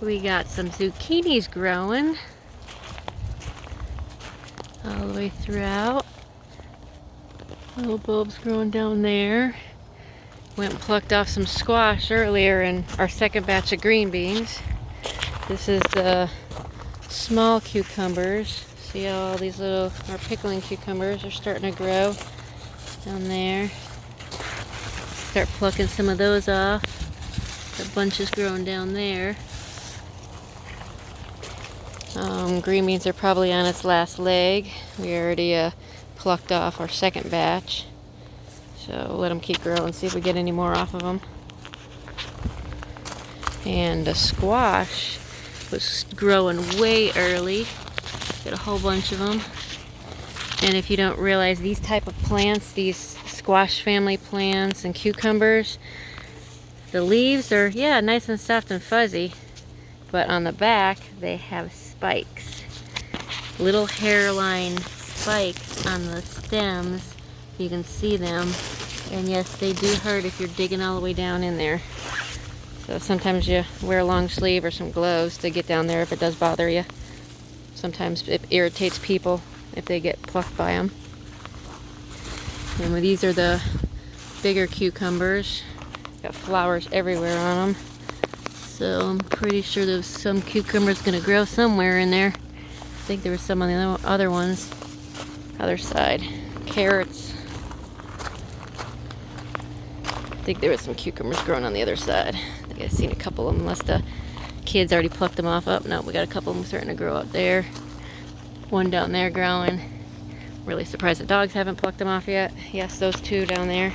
We got some zucchinis growing all the way throughout. Little bulbs growing down there. Went and plucked off some squash earlier in our second batch of green beans. This is the small cucumbers. See how all these little, our pickling cucumbers are starting to grow down there. Start plucking some of those off. The bunch is growing down there. Green beans are probably on its last leg. We already plucked off our second batch. So let them keep growing, see if we get any more off of them. And the squash was growing way early. Got a whole bunch of them. And if you don't realize, these type of plants, these squash family plants and cucumbers, the leaves are, yeah, nice and soft and fuzzy, but on the back they have spikes. Little hairline spikes on the stems. You can see them. And yes, they do hurt if you're digging all the way down in there. So sometimes you wear a long sleeve or some gloves to get down there if it does bother you. Sometimes it irritates people if they get plucked by them. And these are the bigger cucumbers. Got flowers everywhere on them. So I'm pretty sure there's some cucumbers gonna grow somewhere in there. I think there was some on the other ones. Other side. Carrots. I think there was some cucumbers growing on the other side. I think I've seen a couple of them, unless the kids already plucked them off up. No, we got a couple of them starting to grow up there. One down there growing. Really surprised the dogs haven't plucked them off yet. Yes, those two down there.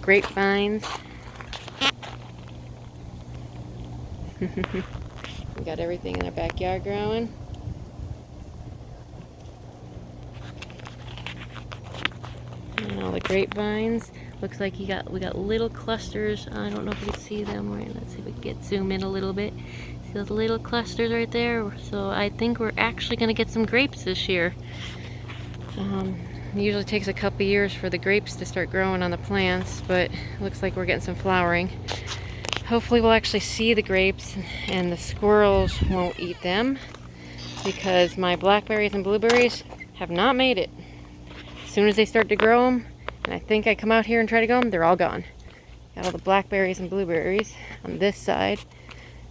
Grapevines. We got everything in our backyard growing. And all the grapevines. Looks like we got little clusters. I don't know if you can see them. Right, let's see if we can zoom in a little bit. See those little clusters right there? So I think we're actually gonna get some grapes this year. It usually takes a couple years for the grapes to start growing on the plants, but it looks like we're getting some flowering. Hopefully we'll actually see the grapes and the squirrels won't eat them, because my blackberries and blueberries have not made it. As soon as they start to grow them, and I think I come out here and try to go them, they're all gone. Got all the blackberries and blueberries on this side.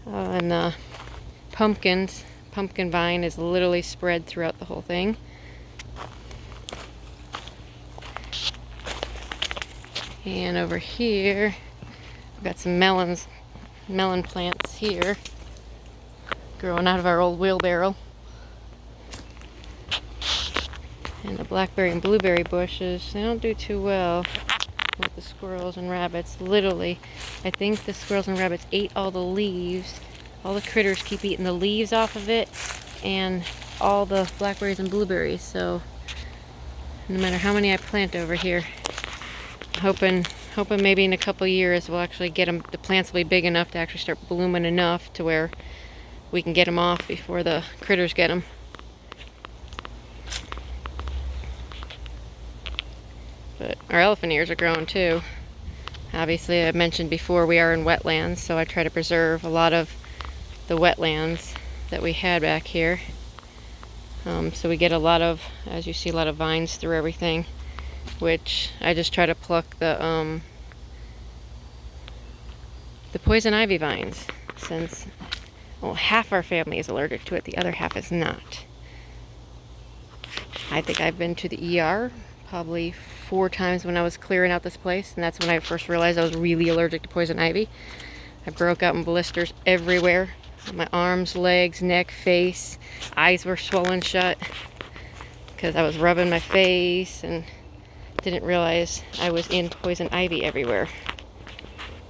And the pumpkin vine is literally spread throughout the whole thing. And over here, we've got some melon plants here, growing out of our old wheelbarrow. And the blackberry and blueberry bushes, they don't do too well with the squirrels and rabbits. Literally, I think the squirrels and rabbits ate all the leaves. All the critters keep eating the leaves off of it and all the blackberries and blueberries. So no matter how many I plant over here, hoping maybe in a couple years we'll actually get them, the plants will be big enough to actually start blooming enough to where we can get them off before the critters get them. But our elephant ears are growing too. Obviously, I mentioned before, we are in wetlands, so I try to preserve a lot of the wetlands that we had back here. So we get a lot of, as you see, a lot of vines through everything, which I just try to pluck the poison ivy vines, since, well, half our family is allergic to it, the other half is not. I think I've been to the ER probably 4 times when I was clearing out this place, and that's when I first realized I was really allergic to poison ivy. I broke out in blisters everywhere. My arms, legs, neck, face, eyes were swollen shut because I was rubbing my face and didn't realize I was in poison ivy everywhere.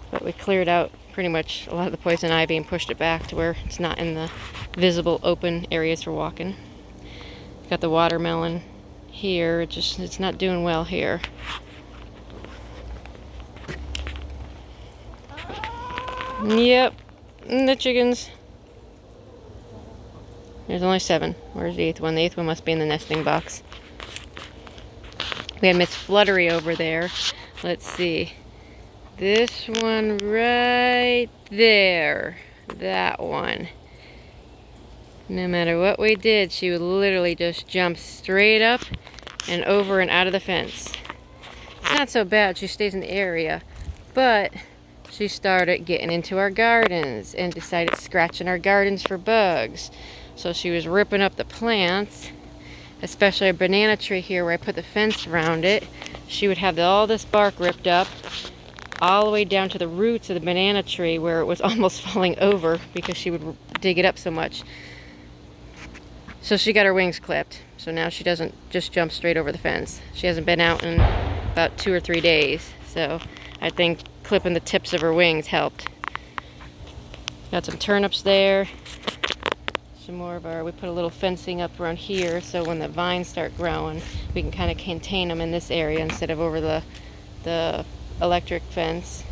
But we cleared out pretty much a lot of the poison ivy and pushed it back to where it's not in the visible open areas for walking. Got the watermelon here, it's not doing well here. Yep, and the chickens. There's only 7. Where's the 8th one? The 8th one must be in the nesting box. We had Miss Fluttery over there. Let's see. This one right there. That one. No matter what we did, she would literally just jump straight up and over and out of the fence. It's not so bad, she stays in the area, but she started getting into our gardens and decided scratching our gardens for bugs. So she was ripping up the plants, especially a banana tree here where I put the fence around it. She would have all this bark ripped up all the way down to the roots of the banana tree where it was almost falling over because she would dig it up so much. So she got her wings clipped. So now she doesn't just jump straight over the fence. She hasn't been out in about 2 or 3 days. So I think clipping the tips of her wings helped. Got some turnips there. Some more of our, we put a little fencing up around here so when the vines start growing, we can kind of contain them in this area instead of over the electric fence.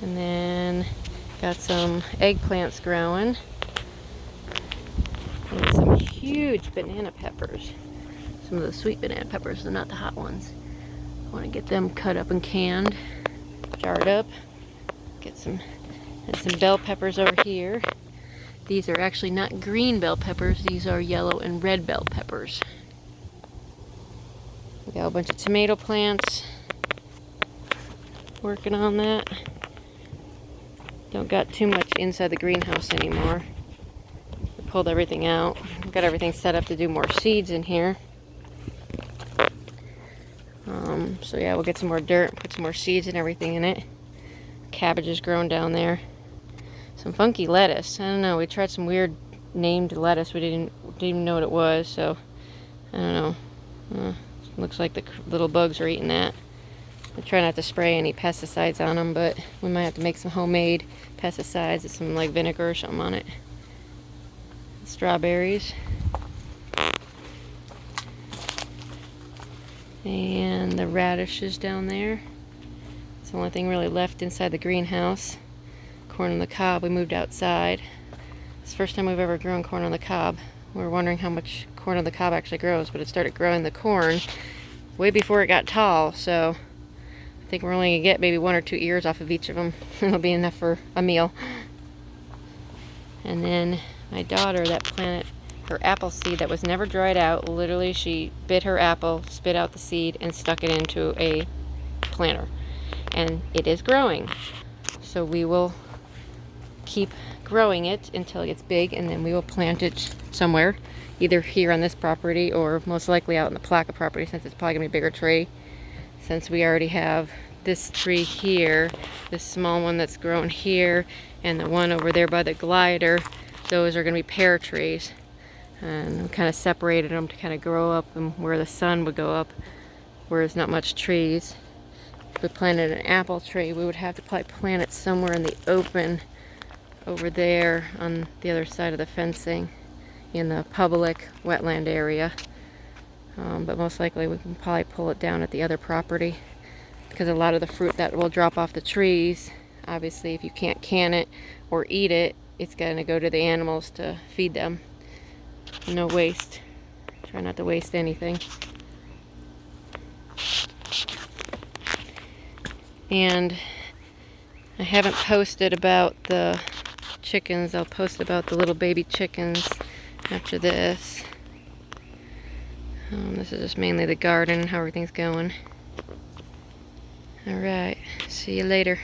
And then got some eggplants growing. And some huge banana peppers. Some of the sweet banana peppers, they're not the hot ones. I want to get them cut up and canned, jarred up. Get some, and some bell peppers over here. These are actually not green bell peppers, these are yellow and red bell peppers. We got a bunch of tomato plants. Working on that. Don't got too much inside the greenhouse anymore. We pulled everything out. We've got everything set up to do more seeds in here. So yeah, we'll get some more dirt, put some more seeds and everything in it. Cabbage is growing down there. Some funky lettuce. I don't know, we tried some weird named lettuce. We didn't even know what it was, so I don't know. Looks like the little bugs are eating that. I try not to spray any pesticides on them, but we might have to make some homemade pesticides with some like vinegar or something on it. Strawberries. And the radishes down there. It's the only thing really left inside the greenhouse. Corn on the cob, we moved outside. It's the first time we've ever grown corn on the cob. We were wondering how much corn on the cob actually grows, but it started growing the corn way before it got tall, so I think we're only going to get maybe 1 or 2 ears off of each of them. It'll be enough for a meal. And then my daughter that planted her apple seed that was never dried out. Literally, she bit her apple, spit out the seed, and stuck it into a planter. And it is growing. So we will keep growing it until it gets big, and then we will plant it somewhere, either here on this property or most likely out in the Placa property, since it's probably going to be a bigger tree. Since we already have this tree here, this small one that's grown here, and the one over there by the glider, those are going to be pear trees. And we kind of separated them to kind of grow up and where the sun would go up, where there's not much trees. If we planted an apple tree, we would have to probably plant it somewhere in the open over there on the other side of the fencing in the public wetland area. But most likely we can probably pull it down at the other property, because a lot of the fruit that will drop off the trees, obviously if you can't can it or eat it, it's going to go to the animals to feed them. No waste. Try not to waste anything. And I haven't posted about the chickens. I'll post about the little baby chickens after this. This is just mainly the garden and how everything's going. Alright, see you later.